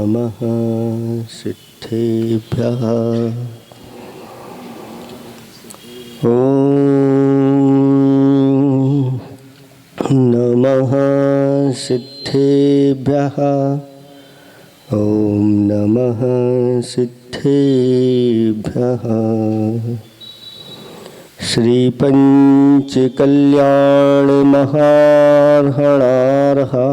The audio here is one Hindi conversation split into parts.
नमः सिद्धेभ्यः। ॐ नमः सिद्धेभ्यः। ॐ नमः सिद्धेभ्यः। श्रीपञ्चकल्याणमहार्हणार्हा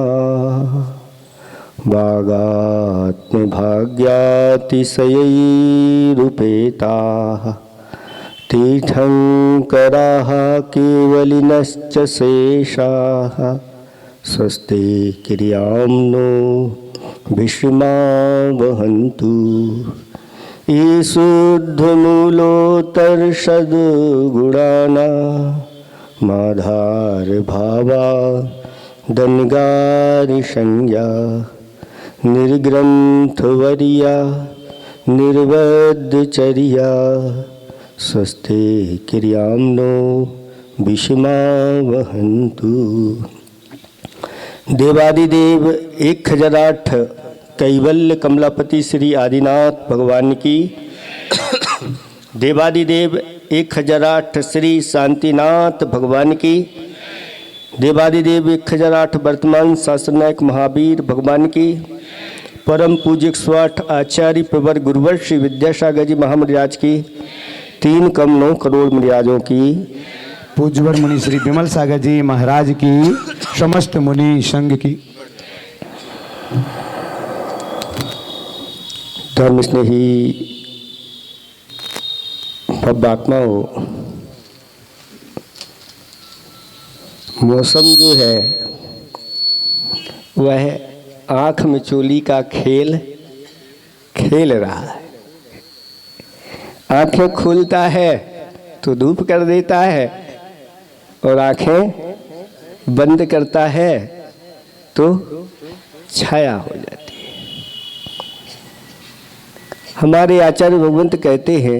भागात्मभाग्यातिशयैरुपेताः तीर्थङ्कराः केवलिनश्च शेषाः स्वस्ति किर्यां नो भीष्मा वहन्तु। ईशुद्धमूलोत्तरषद्गुणानां माधारभावा दन्गारिसंज्ञा निर्ग्रन्थवर्या निर्वद्धचर्या स्वस्ति किर्यां नो भीष्मा वहन्तु। देवादिदेव 1008 कैवल्य कमलापति श्री आदिनाथ भगवान की, देवादिदेव 1008 श्री शांतिनाथ भगवान की, देवादिदेव 1008 वर्तमान शासनायक महावीर भगवान की, परम पूज्य 108 आचार्य प्रवर गुरुवर श्री विद्यासागर जी महामरियाज की, 3 कम 9 करोड़ मरियाजों की, पूज्यवर मुनि श्री विमल सागर जी महाराज की, समस्त मुनि संघ की, धर्म स्नेही भव्यात्माओं, मौसम जो है वह आँख में चोली का खेल खेल रहा है। आँखें खोलता है तो धूप कर देता है और आँखें बंद करता है तो छाया हो जाती है। हमारे आचार्य भगवंत कहते हैं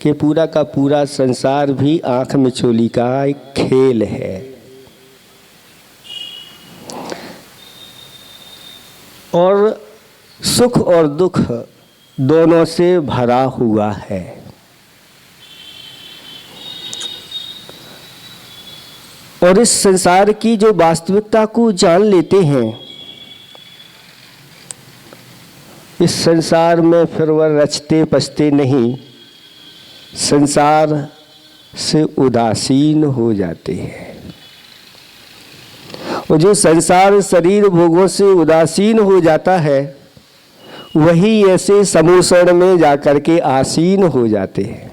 कि पूरा का पूरा संसार भी आँख में चोली का एक खेल है। और सुख और दुख दोनों से भरा हुआ है। और इस संसार की जो वास्तविकता को जान लेते हैं, इस संसार में फिर वह रचते पचते नहीं, संसार से उदासीन हो जाते हैं। और जो संसार शरीर भोगों से उदासीन हो जाता है, वही ऐसे समूसण में जाकर के आसीन हो जाते हैं।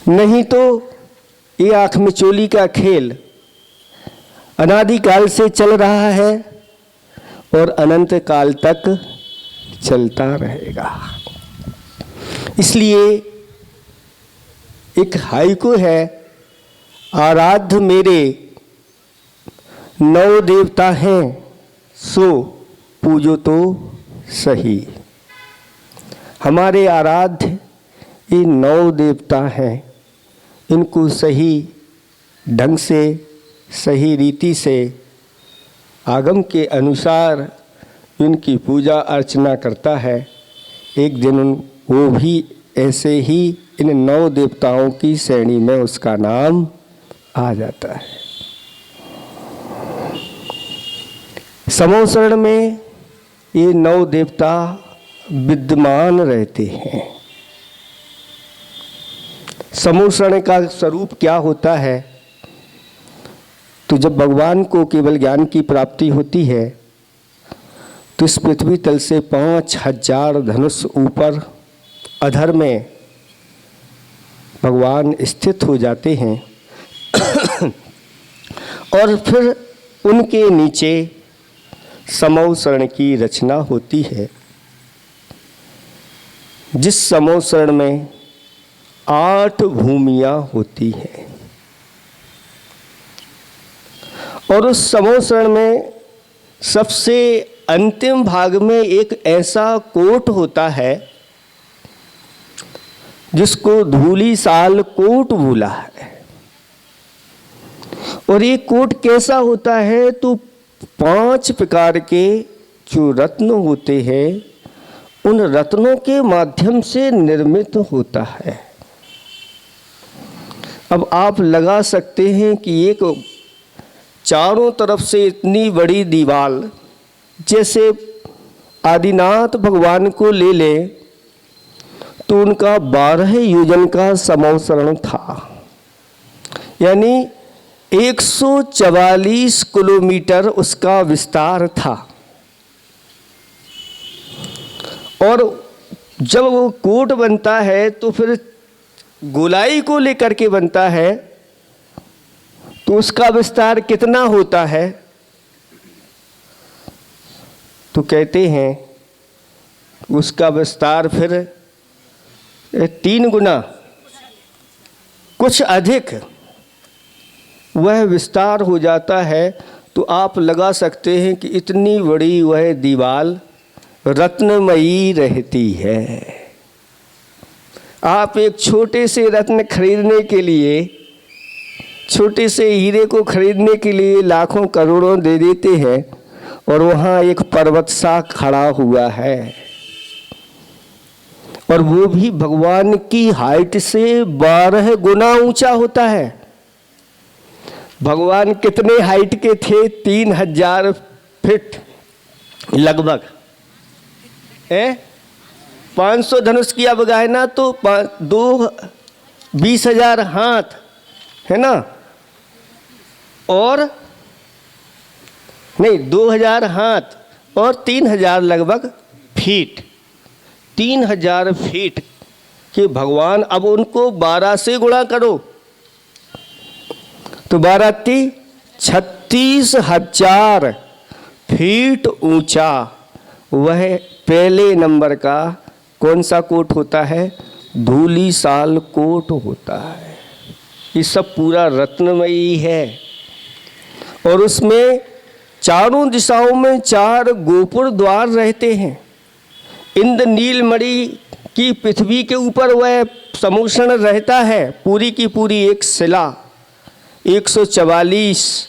नहीं तो ये आँख में चोली का खेल अनादिकाल से चल रहा है और अनंत काल तक चलता रहेगा। इसलिए एक हाइकू है, आराध्य मेरे 9 देवता हैं, सो पूजो तो सही। हमारे आराध्य ये 9 देवता हैं, इनको सही ढंग से, सही रीति से, आगम के अनुसार इनकी पूजा अर्चना करता है। एक दिन वो भी ऐसे ही इन 9 देवताओं की श्रेणी में उसका नाम आ जाता है। समोसरण में ये 9 देवता विद्यमान रहते हैं। समोसरण का स्वरूप क्या होता है? तो जब भगवान को केवल ज्ञान की प्राप्ति होती है तो इस पृथ्वी तल से 5000 धनुष ऊपर अधर में भगवान स्थित हो जाते हैं और फिर उनके नीचे समोसरण की रचना होती है, जिस समोसरण में 8 भूमियां होती हैं। और उस समोसरण में सबसे अंतिम भाग में एक ऐसा कोट होता है जिसको धूलिसाल कोट बोला है। और ये कोट कैसा होता है? तो 5 प्रकार के जो रत्न होते हैं उन रत्नों के माध्यम से निर्मित होता है। अब आप लगा सकते हैं कि एक चारों तरफ से इतनी बड़ी दीवार, जैसे आदिनाथ भगवान को ले लें तो उनका 12 योजन का समौसरण था, यानी 144 किलोमीटर उसका विस्तार था। और जब वो कोट बनता है तो फिर गोलाई को लेकर के बनता है, तो उसका विस्तार कितना होता है? तो कहते हैं उसका विस्तार फिर 3 गुना कुछ अधिक वह विस्तार हो जाता है। तो आप लगा सकते हैं कि इतनी बड़ी वह दीवार रत्नमयी रहती है। आप एक छोटे से रत्न खरीदने के लिए, छोटे से हीरे को खरीदने के लिए लाखों करोड़ों दे देते हैं और वहाँ एक पर्वत सा खड़ा हुआ है, और वो भी भगवान की हाइट से 12 गुना ऊंचा होता है। भगवान कितने हाइट के थे? 3000 फीट लगभग है। 500 धनुष की अब है ना, तो 20,000 हाथ है ना, और नहीं 2000 हाथ और 3000 लगभग फीट, 3000 फीट के भगवान। अब उनको 12 से गुणा करो तो 12 × 36,000 फीट ऊंचा वह पहले नंबर का कौन सा कोट होता है? धूलिसाल कोट होता है। ये सब पूरा रत्नमयी है, और उसमें चारों दिशाओं में 4 गोपुर द्वार रहते हैं। इंद्र नीलमणि की पृथ्वी के ऊपर वह समोषण रहता है, पूरी की पूरी एक शिला, 144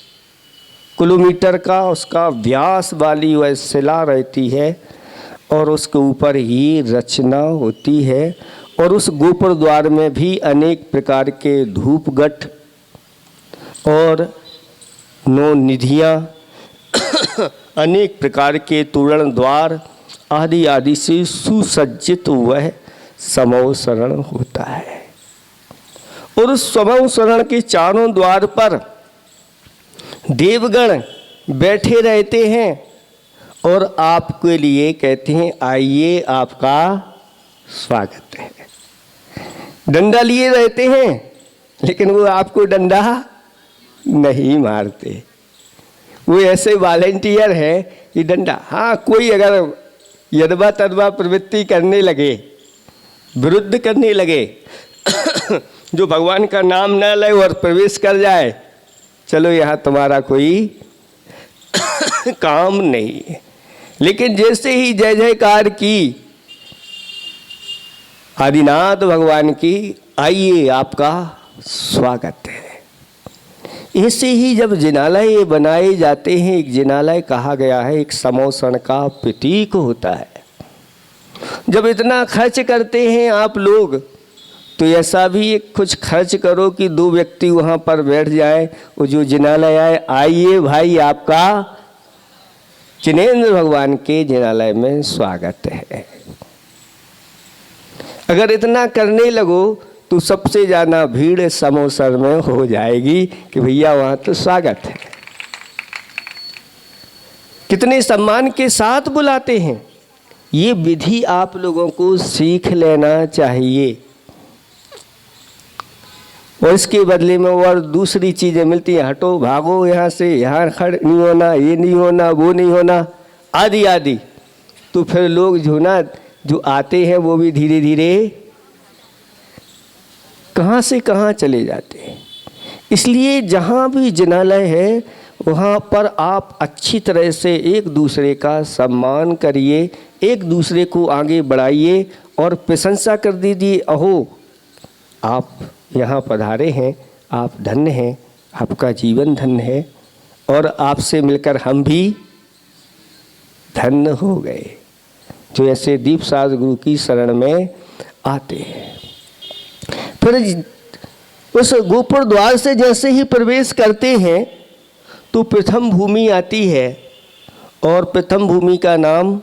किलोमीटर का उसका व्यास वाली वह शिला रहती है, और उसके ऊपर ही रचना होती है। और उस गोपुर द्वार में भी अनेक प्रकार के धूपघट और 9 निधियाँ, अनेक प्रकार के तोरण द्वार आदि आदि से सुसज्जित वह समौसरण होता है। और उस समौसरण के चारों द्वार पर देवगण बैठे रहते हैं और आपके लिए कहते हैं आइए आपका स्वागत है। डंडा लिए रहते हैं, लेकिन वो आपको डंडा नहीं मारते। वो ऐसे वॉलेंटियर है कि डंडा, हाँ कोई अगर यदवा तदवा प्रवृत्ति करने लगे, विरुद्ध करने लगे जो भगवान का नाम न ले और प्रवेश कर जाए, चलो यहाँ तुम्हारा कोई काम नहीं है। लेकिन जैसे ही जय जयकार की आदिनाथ भगवान की, आइए आपका स्वागत है। ऐसे ही जब जिनालय बनाए जाते हैं, एक जिनालय कहा गया है एक समौसण का प्रतीक होता है। जब इतना खर्च करते हैं आप लोग, तो ऐसा भी कुछ खर्च करो कि 2 व्यक्ति वहाँ पर बैठ जाए, वो जो जिनालय आए, आइए भाई आपका जिनेंद्र भगवान के जिनालय में स्वागत है। अगर इतना करने लगो तो सबसे ज़्यादा भीड़ समोसर में हो जाएगी कि भैया वहाँ तो स्वागत है। कितने सम्मान के साथ बुलाते हैं। ये विधि आप लोगों को सीख लेना चाहिए, और इसके बदले में और दूसरी चीज़ें मिलती हैं, हटो भागो यहाँ से, यहाँ खड़ नहीं होना, ये नहीं होना, वो नहीं होना, आदि आदि। तो फिर लोग जो आते हैं वो भी धीरे धीरे कहाँ से कहाँ चले जाते हैं। इसलिए जहाँ भी जिनालय है वहाँ पर आप अच्छी तरह से एक दूसरे का सम्मान करिए, एक दूसरे को आगे बढ़ाइए और प्रशंसा कर दीजिए, अहो आप यहाँ पधारे हैं, आप धन्य हैं, आपका जीवन धन्य है, और आपसे मिलकर हम भी धन्य हो गए जो ऐसे दीपसाज गुरु की शरण में आते हैं। फिर उस गोपुर द्वार से जैसे ही प्रवेश करते हैं तो प्रथम भूमि आती है और प्रथम भूमि का नाम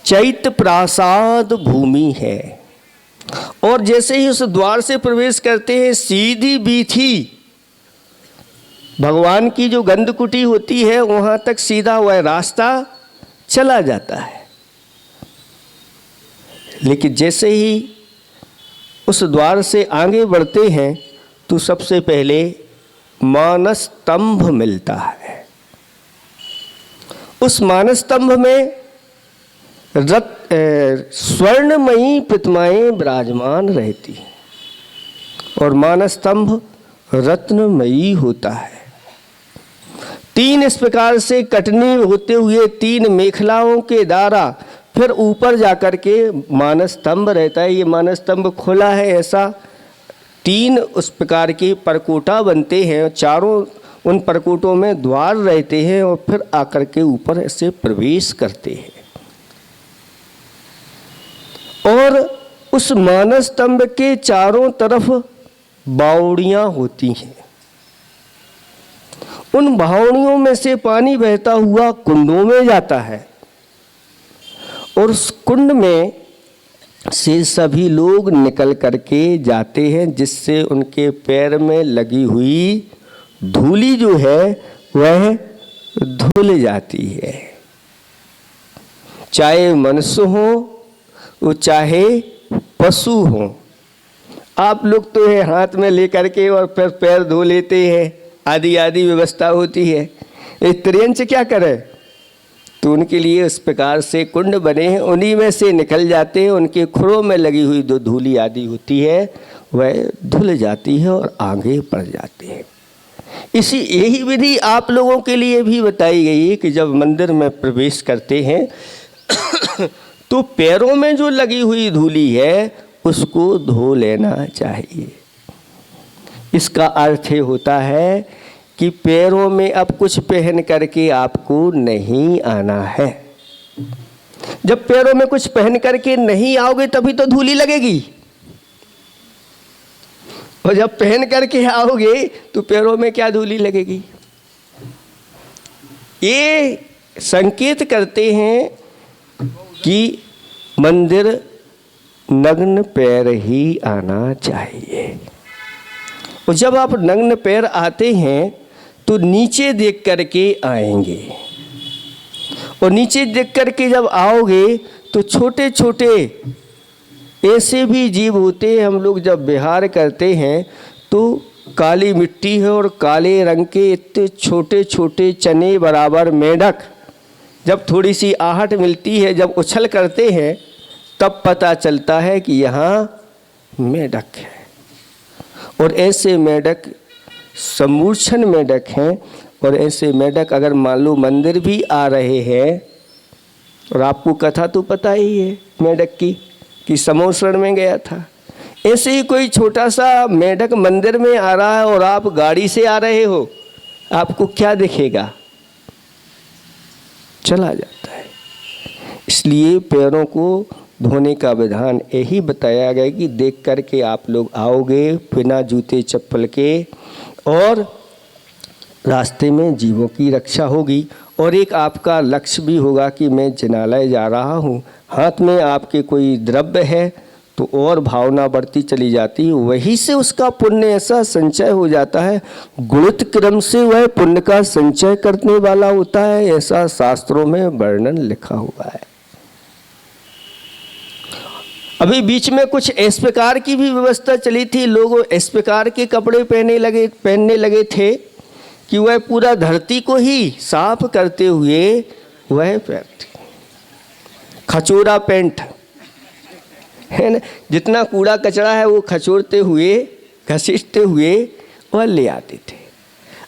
चैत्य प्रासाद भूमि है। और जैसे ही उस द्वार से प्रवेश करते हैं सीधी बीथी भगवान की जो गंधकुटी होती है वहाँ तक सीधा वह रास्ता चला जाता है। लेकिन जैसे ही उस द्वार से आगे बढ़ते हैं तो सबसे पहले मानस स्तंभ मिलता है। उस मानस स्तंभ में स्वर्णमयी प्रतिमाएं विराजमान रहती हैं और मानस स्तंभ रत्नमयी होता है। 3 इस प्रकार से कटनी होते हुए 3 मेखलाओं के द्वारा फिर ऊपर जाकर के मानस स्तंभ रहता है। ये मानस स्तंभ खुला है, ऐसा 3 उस प्रकार के परकोटा बनते हैं, चारों उन परकोटों में द्वार रहते हैं और फिर आकर के ऊपर ऐसे प्रवेश करते हैं। और उस मानस स्तंभ के चारों तरफ बावड़ियां होती हैं। उन बावड़ियों में से पानी बहता हुआ कुंडों में जाता है और उस कुंड में से सभी लोग निकल करके जाते हैं, जिससे उनके पैर में लगी हुई धूली जो है वह धुल जाती है। चाहे मनुष्य हो वो चाहे पशु हो, आप लोग तो है हाथ में लेकर के और फिर पैर धो लेते हैं, आदि आदि व्यवस्था होती है। स्त्रियंच क्या करें, तो उनके लिए इस प्रकार से कुंड बने हैं, उन्हीं में से निकल जाते हैं। उनके खुरों में लगी हुई जो धूली आदि होती है वह धुल जाती है और आगे बढ़ जाते हैं। यही विधि आप लोगों के लिए भी बताई गई है कि जब मंदिर में प्रवेश करते हैं तो पैरों में जो लगी हुई धूली है उसको धो लेना चाहिए। इसका अर्थ ये होता है कि पैरों में अब कुछ पहन करके आपको नहीं आना है। जब पैरों में कुछ पहन करके नहीं आओगे तभी तो धूली लगेगी, और जब पहन करके आओगे तो पैरों में क्या धूली लगेगी। ये संकेत करते हैं कि मंदिर नग्न पैर ही आना चाहिए। और जब आप नग्न पैर आते हैं तो नीचे देख करके आएंगे, और नीचे देख करके जब आओगे तो छोटे छोटे ऐसे भी जीव होते हैं। हम लोग जब विहार करते हैं तो काली मिट्टी है और काले रंग के इतने छोटे छोटे चने बराबर मेंढक जब थोड़ी सी आहट मिलती है, जब उछल करते हैं तब पता चलता है कि यहाँ मेंढक है। और ऐसे मेंढक समूर्छन मेंढक हैं। और ऐसे मेंढक अगर मान लो मंदिर भी आ रहे हैं, और आपको कथा तो पता ही है मेंढक की कि समोसरण में गया था, ऐसे ही कोई छोटा सा मेंढक मंदिर में आ रहा है और आप गाड़ी से आ रहे हो, आपको क्या दिखेगा, चला जाता है। इसलिए पैरों को धोने का विधान यही बताया गया कि देख करके आप लोग आओगे बिना जूते चप्पल के, और रास्ते में जीवों की रक्षा होगी। और एक आपका लक्ष्य भी होगा कि मैं जिनालय जा रहा हूँ, हाथ में आपके कोई द्रव्य है तो और भावना बढ़ती चली जाती है, वहीं से उसका पुण्य ऐसा संचय हो जाता है, गुणित क्रम से वह पुण्य का संचय करने वाला होता है, ऐसा शास्त्रों में वर्णन लिखा हुआ है। अभी बीच में कुछ इस प्रकार की भी व्यवस्था चली थी, लोग इस प्रकार के कपड़े पहनने लगे थे कि वह पूरा धरती को ही साफ करते हुए वह पहनते, खचोरा पैंट है ना, जितना कूड़ा कचरा है वो खचोरते हुए घसीटते हुए वह ले आते थे।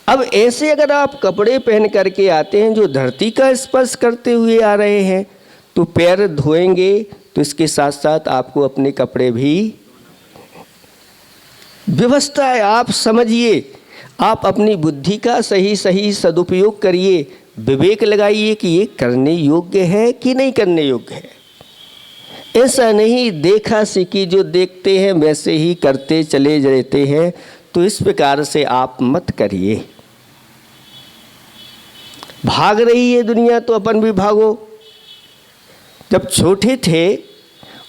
अब ऐसे अगर आप कपड़े पहन करके आते हैं जो धरती का स्पर्श करते हुए आ रहे हैं तो पैर धोएंगे, तो इसके साथ साथ आपको अपने कपड़े भी व्यवस्था है। आप समझिए, आप अपनी बुद्धि का सही सही सदुपयोग करिए, विवेक लगाइए कि ये करने योग्य है कि नहीं करने योग्य है। ऐसा नहीं देखा सीखी जो देखते हैं वैसे ही करते चले जाते हैं, तो इस प्रकार से आप मत करिए। भाग रही है दुनिया तो अपन भी भागो। जब छोटे थे,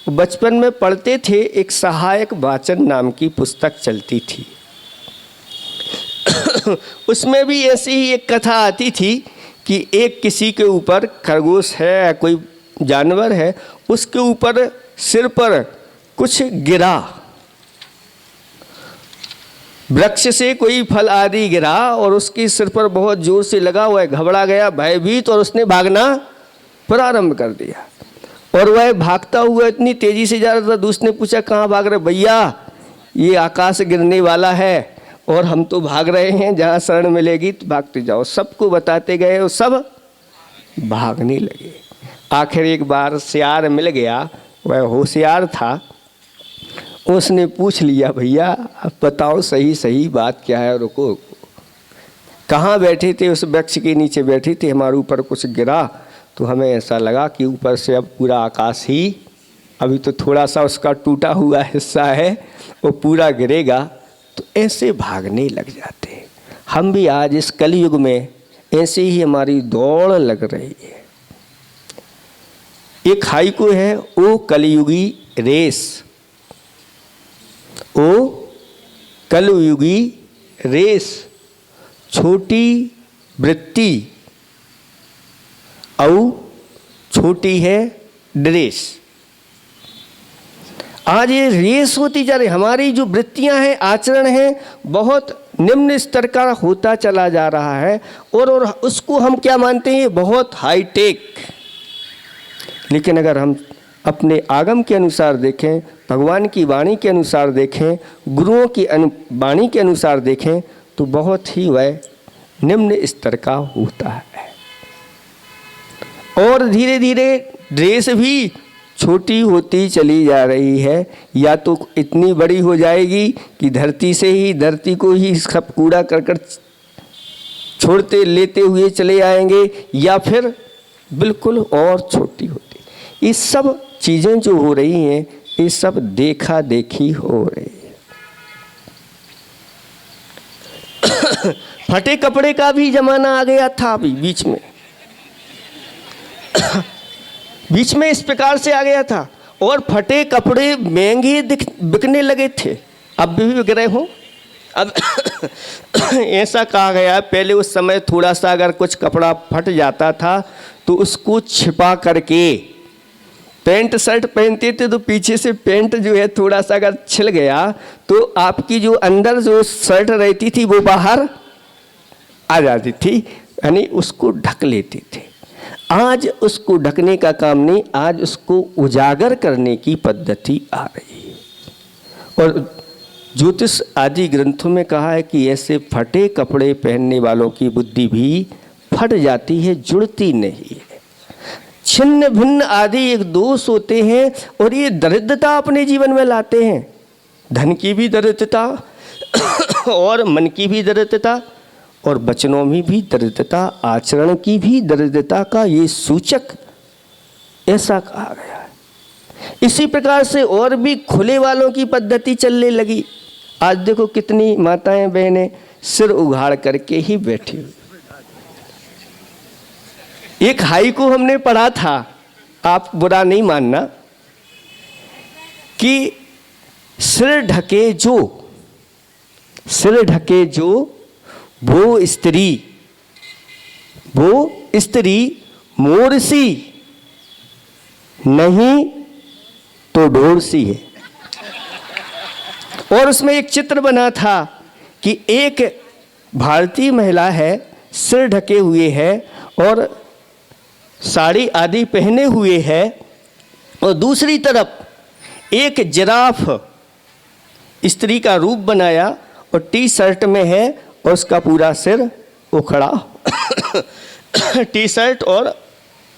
बचपन में पढ़ते थे, एक सहायक वाचन नाम की पुस्तक चलती थी। उसमें भी ऐसी ही एक कथा आती थी कि एक किसी के ऊपर खरगोश है या कोई जानवर है, उसके ऊपर सिर पर कुछ गिरा, वृक्ष से कोई फल आदि गिरा और उसके सिर पर बहुत जोर से लगा हुआ है। घबरा गया, भयभीत, और उसने भागना प्रारंभ कर दिया। और वह भागता हुआ इतनी तेजी से जा रहा था। दूसरे ने पूछा, कहाँ भाग रहे? भैया ये आकाश से गिरने वाला है और हम तो भाग रहे हैं, जहाँ शरण मिलेगी तो भागते जाओ। सबको बताते गए और सब भागने लगे। आखिर एक बार सियार मिल गया, वह होशियार था। उसने पूछ लिया, भैया आप बताओ सही सही बात क्या है? रुको, कहाँ बैठे थे? उस वृक्ष के नीचे बैठे थे। हमारे ऊपर कुछ गिरा तो हमें ऐसा लगा कि ऊपर से अब पूरा आकाश ही, अभी तो थोड़ा सा उसका टूटा हुआ हिस्सा है, वो पूरा गिरेगा। तो ऐसे भागने लग जाते हैं। हम भी आज इस कलयुग में ऐसे ही हमारी दौड़ लग रही है। एक हाइकू है, ओ कलयुगी रेस, ओ कलयुगी रेस, छोटी वृत्ति औ छोटी है ड्रेस। आज ये रेस होती जा रही। हमारी जो वृत्तियां हैं, आचरण है, बहुत निम्न स्तर का होता चला जा रहा है और उसको हम क्या मानते हैं? बहुत हाईटेक। लेकिन अगर हम अपने आगम के अनुसार देखें, भगवान की वाणी के अनुसार देखें, गुरुओं की वाणी के अनुसार देखें, तो बहुत ही वह निम्न स्तर का होता है। और धीरे धीरे ड्रेस भी छोटी होती चली जा रही है। या तो इतनी बड़ी हो जाएगी कि धरती से ही, धरती को ही सब कूड़ा करकट छोड़ते लेते हुए चले आएंगे, या फिर बिल्कुल और छोटी होती। ये सब चीज़ें जो हो रही हैं, ये सब देखा देखी हो रही है। फटे कपड़े का भी जमाना आ गया था अभी बीच में। बीच में इस प्रकार से आ गया था और फटे कपड़े महंगे बिकने लगे थे। अब भी बिक रहे हो। अब ऐसा कहा गया, पहले उस समय थोड़ा सा अगर कुछ कपड़ा फट जाता था तो उसको छिपा करके पैंट शर्ट पहनते थे, तो पीछे से पैंट जो है थोड़ा सा अगर छिल गया तो आपकी जो अंदर जो शर्ट रहती थी वो बाहर आ जाती थी, यानी उसको ढक लेते थे। आज उसको ढकने का काम नहीं, आज उसको उजागर करने की पद्धति आ रही है। और ज्योतिष आदि ग्रंथों में कहा है कि ऐसे फटे कपड़े पहनने वालों की बुद्धि भी फट जाती है, जुड़ती नहीं है। छिन्न भिन्न आदि एक दोष होते हैं और ये दरिद्रता अपने जीवन में लाते हैं। धन की भी दरिद्रता और मन की भी दरिद्रता और वचनों में भी दरिद्रता, आचरण की भी दरिद्रता का ये सूचक ऐसा कहा गया है। इसी प्रकार से और भी खुले वालों की पद्धति चलने लगी। आज देखो कितनी माताएं बहनें सिर उघाड़ करके ही बैठी हुई। एक हाइकू हमने पढ़ा था, आप बुरा नहीं मानना, कि सिर ढके जो वो स्त्री मोरसी नहीं तो ढोरसी है। और उसमें एक चित्र बना था कि एक भारतीय महिला है, सिर ढके हुए है और साड़ी आदि पहने हुए है, और दूसरी तरफ एक जिराफ स्त्री का रूप बनाया और टी शर्ट में है और उसका पूरा सिर उखड़ा टी शर्ट और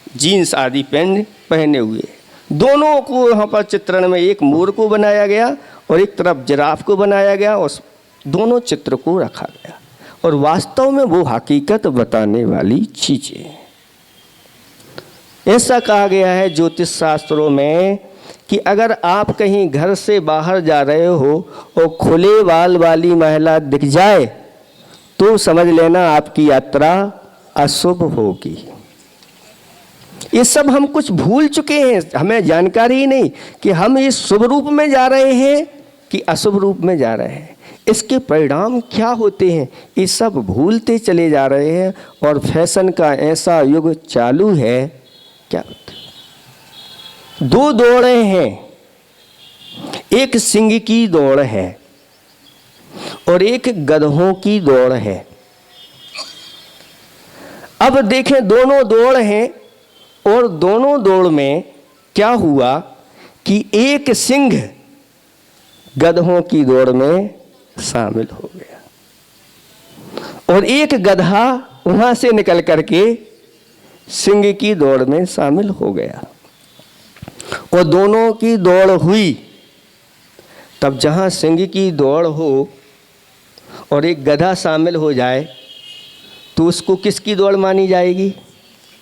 जीन्स आदि पहने हुए। दोनों को यहाँ पर चित्रण में एक मोर को बनाया गया और एक तरफ जिराफ को बनाया गया और दोनों चित्र को रखा गया। और वास्तव में वो हकीकत बताने वाली चीज़ें। ऐसा कहा गया है ज्योतिष शास्त्रों में कि अगर आप कहीं घर से बाहर जा रहे हो और खुले बाल वाली महिला दिख जाए तो समझ लेना आपकी यात्रा अशुभ होगी। ये सब हम कुछ भूल चुके हैं, हमें जानकारी ही नहीं कि हम इस शुभ रूप में जा रहे हैं कि अशुभ रूप में जा रहे हैं, इसके परिणाम क्या होते हैं, ये सब भूलते चले जा रहे हैं। और फैशन का ऐसा युग चालू है, क्या दो दौड़ें हैं, एक सिंह की दौड़ है और एक गधों की दौड़ है। अब देखें, दोनों दौड़ हैं और दोनों दौड़ में क्या हुआ कि एक सिंह गधों की दौड़ में शामिल हो गया और एक गधा वहां से निकल करके सिंह की दौड़ में शामिल हो गया और दोनों की दौड़ हुई। तब जहां सिंह की दौड़ हो और एक गधा शामिल हो जाए तो उसको किसकी दौड़ मानी जाएगी?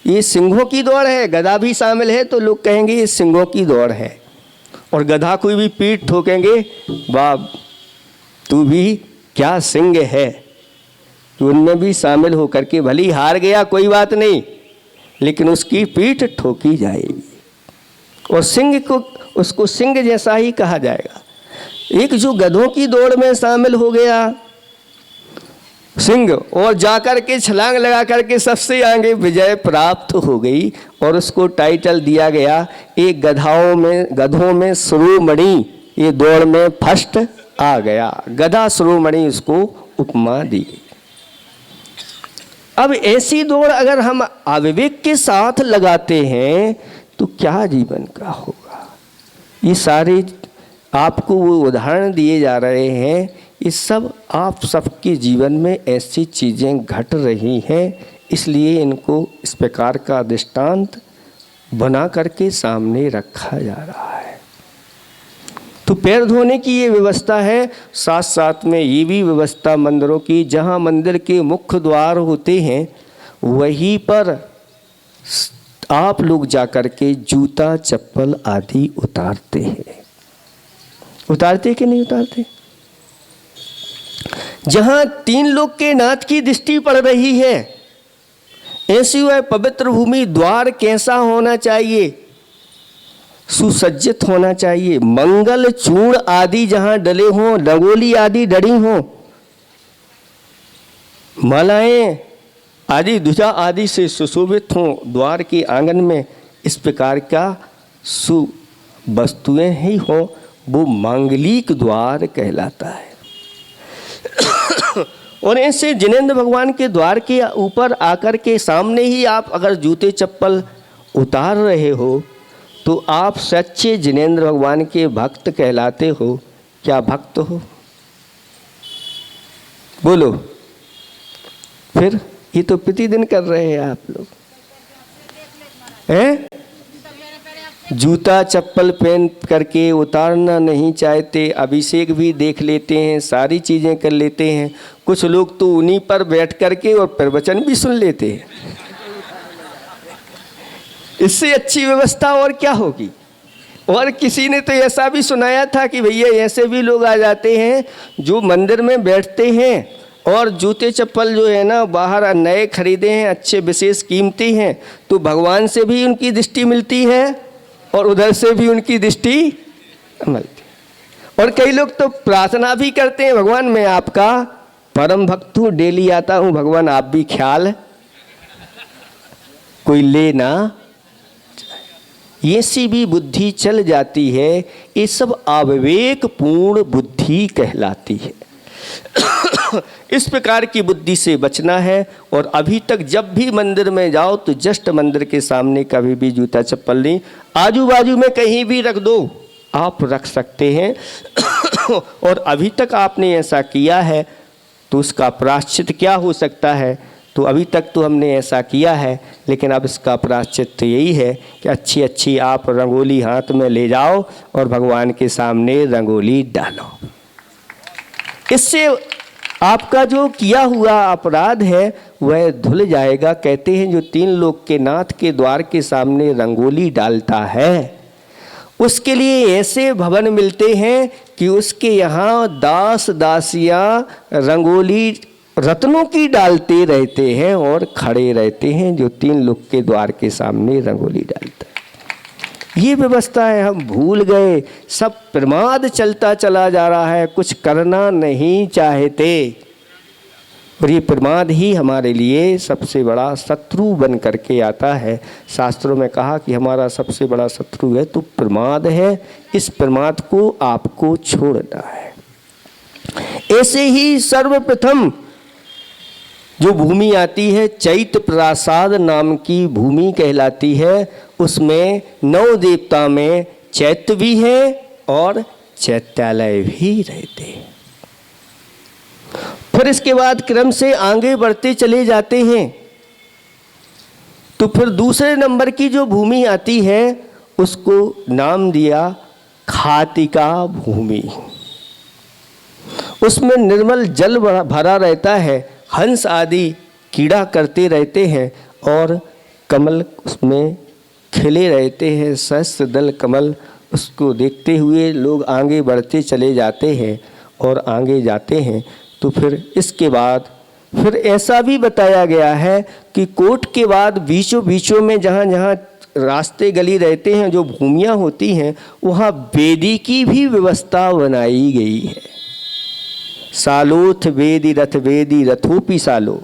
ये सिंहों की दौड़ है। गधा भी शामिल है तो लोग कहेंगे ये सिंहों की दौड़ है, और गधा कोई भी पीठ ठोकेंगे, वाह तू भी क्या सिंह है। तो उनमें भी शामिल होकर के भले ही हार गया कोई बात नहीं, लेकिन उसकी पीठ ठोकी जाएगी और सिंह को, उसको सिंह जैसा ही कहा जाएगा। एक जो गधों की दौड़ में शामिल हो गया सिंह और जाकर के छलांग लगा करके सबसे आगे विजय प्राप्त हो गई और उसको टाइटल दिया गया एक गधों में शिरोमणि, ये दौड़ में फर्स्ट आ गया, गधा शिरोमणि उसको उपमा दी गई। अब ऐसी दौड़ अगर हम अविवेक के साथ लगाते हैं तो क्या जीवन का होगा। ये सारे आपको वो उदाहरण दिए जा रहे हैं, ये सब आप सबके जीवन में ऐसी चीज़ें घट रही हैं, इसलिए इनको इस प्रकार का दृष्टांत बना करके सामने रखा जा रहा है। तो पैर धोने की ये व्यवस्था है, साथ साथ में ये भी व्यवस्था मंदिरों की, जहाँ मंदिर के मुख्य द्वार होते हैं वहीं पर आप लोग जाकर के जूता चप्पल आदि उतारते हैं। उतारते कि नहीं उतारते? जहां 3 लोग के नाथ की दृष्टि पड़ रही है, ऐसी वह पवित्र भूमि द्वार कैसा होना चाहिए? सुसज्जित होना चाहिए, मंगल चूर्ण आदि जहां डले हों, रंगोली आदि डली हों, मालाएं आदि ध्वजा आदि से सुशोभित हों द्वार के आंगन में, इस प्रकार का वस्तुएं ही हों, वो मांगलिक द्वार कहलाता है। और ऐसे जिनेंद्र भगवान के द्वार के ऊपर आकर के सामने ही आप अगर जूते चप्पल उतार रहे हो तो आप सच्चे जिनेंद्र भगवान के भक्त कहलाते हो। क्या भक्त हो? बोलो। फिर ये तो प्रतिदिन कर रहे हैं आप लोग हैं। जूता चप्पल पहन करके उतारना नहीं चाहते, अभिषेक भी देख लेते हैं, सारी चीज़ें कर लेते हैं। कुछ लोग तो उन्हीं पर बैठ करके और प्रवचन भी सुन लेते हैं। इससे अच्छी व्यवस्था और क्या होगी। और किसी ने तो ऐसा भी सुनाया था कि भैया ऐसे भी लोग आ जाते हैं जो मंदिर में बैठते हैं और जूते चप्पल जो है ना बाहर नए खरीदे हैं, अच्छे विशेष कीमती हैं, तो भगवान से भी उनकी दृष्टि मिलती है और उधर से भी उनकी दृष्टि मिलती है। और कई लोग तो प्रार्थना भी करते हैं, भगवान मैं आपका परम भक्त हूँ, डेली आता हूँ, भगवान आप भी ख्याल कोई लेना। ये सी भी बुद्धि चल जाती है, ये सब अविवेक पूर्ण बुद्धि कहलाती है। इस प्रकार की बुद्धि से बचना है। और अभी तक जब भी मंदिर में जाओ तो जस्ट मंदिर के सामने कभी भी जूता चप्पल नहीं, आजू बाजू में कहीं भी रख दो, आप रख सकते हैं। और अभी तक आपने ऐसा किया है तो उसका प्रायश्चित क्या हो सकता है? तो अभी तक तो हमने ऐसा किया है, लेकिन अब इसका प्रायश्चित तो यही है कि अच्छी अच्छी आप रंगोली हाथ में ले जाओ और भगवान के सामने रंगोली डालो। इससे आपका जो किया हुआ अपराध है वह धुल जाएगा। कहते हैं जो 3 लोक के नाथ के द्वार के सामने रंगोली डालता है उसके लिए ऐसे भवन मिलते हैं कि उसके यहाँ दास दासियाँ रंगोली रत्नों की डालते रहते हैं और खड़े रहते हैं जो 3 लोक के द्वार के सामने रंगोली डालता है। ये व्यवस्था है, हम भूल गए, सब प्रमाद चलता चला जा रहा है, कुछ करना नहीं चाहते। और ये प्रमाद ही हमारे लिए सबसे बड़ा शत्रु बन करके आता है। शास्त्रों में कहा कि हमारा सबसे बड़ा शत्रु है तो प्रमाद है, इस प्रमाद को आपको छोड़ना है। ऐसे ही सर्वप्रथम जो भूमि आती है चैत्य प्रासाद नाम की भूमि कहलाती है। उसमें 9 देवता में चैत्य भी है और चैत्यालय भी रहते हैं। फिर इसके बाद क्रम से आगे बढ़ते चले जाते हैं तो फिर दूसरे नंबर की जो भूमि आती है उसको नाम दिया खातिका भूमि। उसमें निर्मल जल भरा रहता है, हंस आदि कीड़ा करते रहते हैं और कमल उसमें खिले रहते हैं, सहस्त्र दल कमल। उसको देखते हुए लोग आगे बढ़ते चले जाते हैं और आगे जाते हैं तो फिर इसके बाद फिर ऐसा भी बताया गया है कि कोट के बाद बीचों बीचों में जहाँ जहाँ रास्ते गली रहते हैं, जो भूमियाँ होती हैं, वहाँ वेदी की भी व्यवस्था बनाई गई है। सालोथ वेदी रथ वेदी रथोपी सालो,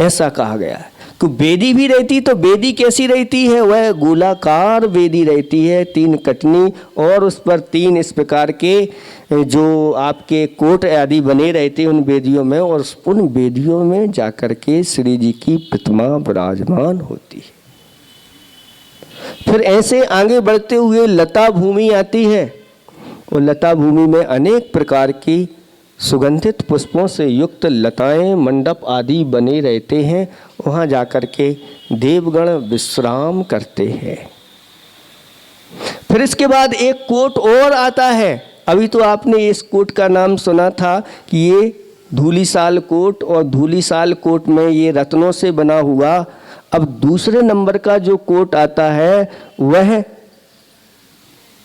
ऐसा कहा गया है कि वेदी भी रहती। तो वेदी कैसी रहती है? वह गोलाकार वेदी रहती है, 3 कटनी, और उस पर 3 इस प्रकार के जो आपके कोट आदि बने रहते हैं उन वेदियों में, और उन वेदियों में जाकर के श्री जी की प्रतिमा विराजमान होती है। फिर ऐसे आगे बढ़ते हुए लता भूमि आती है और लता भूमि में अनेक प्रकार की सुगंधित पुष्पों से युक्त लताएं मंडप आदि बने रहते हैं। वहाँ जाकर के देवगण विश्राम करते हैं। फिर इसके बाद एक कोट और आता है। अभी तो आपने इस कोट का नाम सुना था कि ये धूलीसाल कोट, और धूलीसाल कोट में ये रत्नों से बना हुआ। अब दूसरे नंबर का जो कोट आता है वह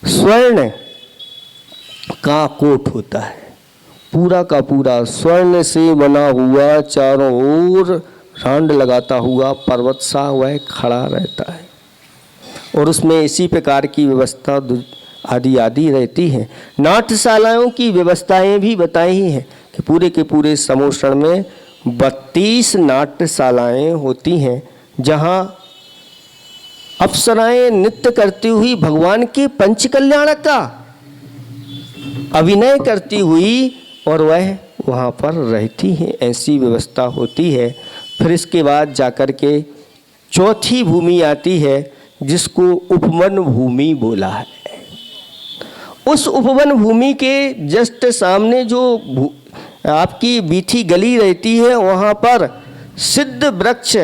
स्वर्ण का कोट होता है, पूरा का पूरा स्वर्ण से बना हुआ, चारों ओर रांड लगाता हुआ पर्वत सा वह खड़ा रहता है, और उसमें इसी प्रकार की व्यवस्था आदि आदि रहती है। नाट्यशालाओं की व्यवस्थाएं भी बताई हैं कि पूरे के पूरे समोषण में 32 नाट्यशालाएं होती हैं, जहाँ अप्सराएं नृत्य करती हुई भगवान के पंचकल्याण का अभिनय करती हुई और वह वहाँ पर रहती हैं, ऐसी व्यवस्था होती है। फिर इसके बाद जाकर के चौथी भूमि आती है जिसको उपवन भूमि बोला है। उस उपवन भूमि के जस्ट सामने जो आपकी बीथी गली रहती है, वहाँ पर सिद्ध वृक्ष,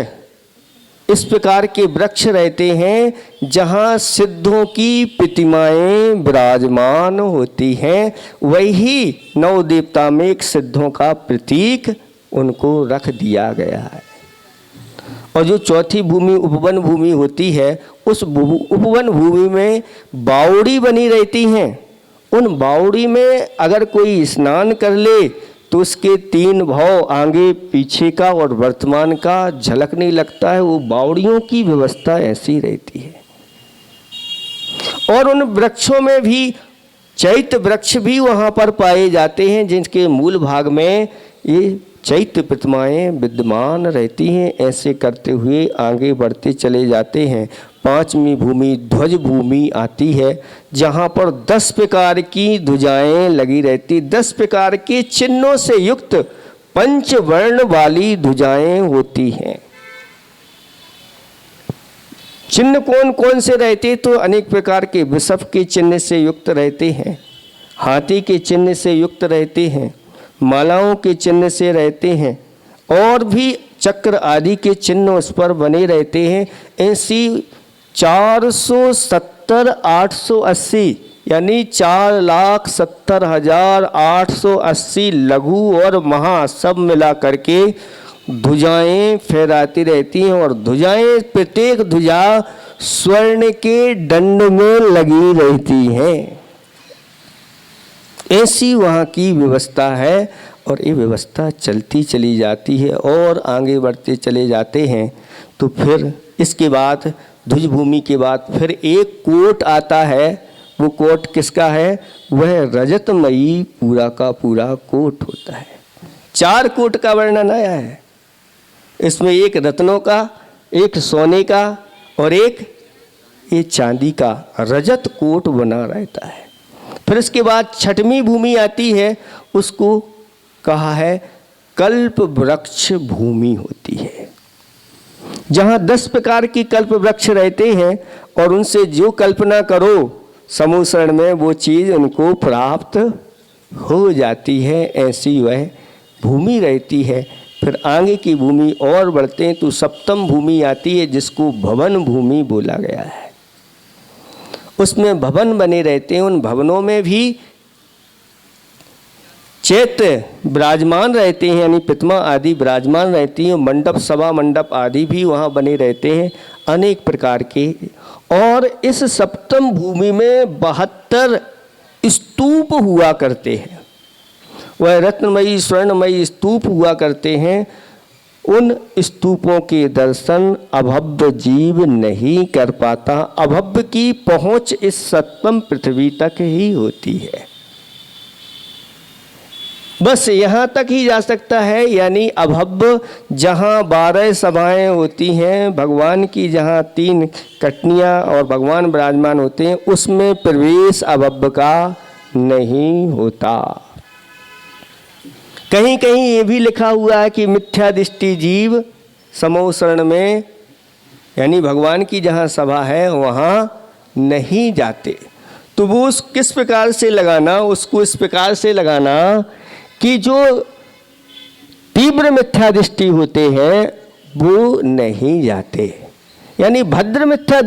इस प्रकार के वृक्ष रहते हैं जहाँ सिद्धों की प्रतिमाएं विराजमान होती हैं। वही 9 देवता में एक सिद्धों का प्रतीक उनको रख दिया गया है। और जो चौथी भूमि उपवन भूमि होती है, उस उपवन भूमि में बावड़ी बनी रहती हैं। उन बावड़ी में अगर कोई स्नान कर ले तो उसके 3 भाव आगे पीछे का और वर्तमान का झलकने लगता है। वो बावड़ियों की व्यवस्था ऐसी रहती है। और उन वृक्षों में भी चैत्य वृक्ष भी वहाँ पर पाए जाते हैं, जिनके मूल भाग में ये चैत्य प्रतिमाएं विद्यमान रहती हैं। ऐसे करते हुए आगे बढ़ते चले जाते हैं। 5वीं भूमि ध्वज भूमि आती है, जहाँ पर 10 प्रकार की ध्वजाएं लगी रहती, 10 प्रकार के चिन्हों से युक्त पंचवर्ण वाली ध्वजाएं होती हैं। चिन्ह कौन कौन से रहते? तो अनेक प्रकार के वृषभ के चिन्ह से युक्त रहते हैं, हाथी के चिन्ह से युक्त रहते हैं, मालाओं के चिन्ह से रहते हैं, और भी चक्र आदि के चिन्ह उस पर बने रहते हैं। ऐसी 470 880 यानी 4,70,880 लघु और महा सब मिला करके ध्वजाएं फहराती रहती हैं, और ध्वजाएं प्रत्येक ध्वजा स्वर्ण के दंड में लगी रहती हैं। ऐसी वहाँ की व्यवस्था है, और ये व्यवस्था चलती चली जाती है और आगे बढ़ते चले जाते हैं। तो फिर इसके बाद ध्वज भूमि के बाद फिर एक कोट आता है। वो कोट किसका है? वह रजतमयी पूरा का पूरा कोट होता है। 4 कोट का वर्णन आया है इसमें, एक रत्नों का, एक सोने का और एक ये चांदी का रजत कोट बना रहता है। फिर इसके बाद छठवीं भूमि आती है, उसको कहा है कल्प वृक्ष भूमि होती है, जहाँ 10 प्रकार की कल्प वृक्ष रहते हैं, और उनसे जो कल्पना करो समूह शरण में वो चीज़ उनको प्राप्त हो जाती है। ऐसी वह भूमि रहती है। फिर आगे की भूमि और बढ़ते हैं तो सप्तम भूमि आती है, जिसको भवन भूमि बोला गया है। उसमें भवन बने रहते हैं, उन भवनों में भी चैत्य विराजमान रहते हैं, यानी प्रतिमा आदि विराजमान रहती हैं। मंडप, सभा मंडप आदि भी वहाँ बने रहते हैं अनेक प्रकार के। और इस सप्तम भूमि में 72 स्तूप हुआ करते हैं। वह रत्नमयी स्वर्णमयी स्तूप हुआ करते हैं। उन स्तूपों के दर्शन अभव्य जीव नहीं कर पाता। अभव्य की पहुँच इस सप्तम पृथ्वी तक ही होती है, बस यहाँ तक ही जा सकता है। यानी अभव्य जहाँ 12 सभाएं होती हैं भगवान की, जहाँ 3 कटनियाँ और भगवान विराजमान होते हैं, उसमें प्रवेश अभव्य का नहीं होता। कहीं कहीं ये भी लिखा हुआ है कि मिथ्या दृष्टि जीव समूह शरण में, यानी भगवान की जहाँ सभा है वहाँ नहीं जाते। तो वो किस प्रकार से लगाना, उसको इस प्रकार से लगाना कि जो तीव्र मिथ्या दृष्टि होते हैं वो नहीं जाते, यानी भद्र मिथ्या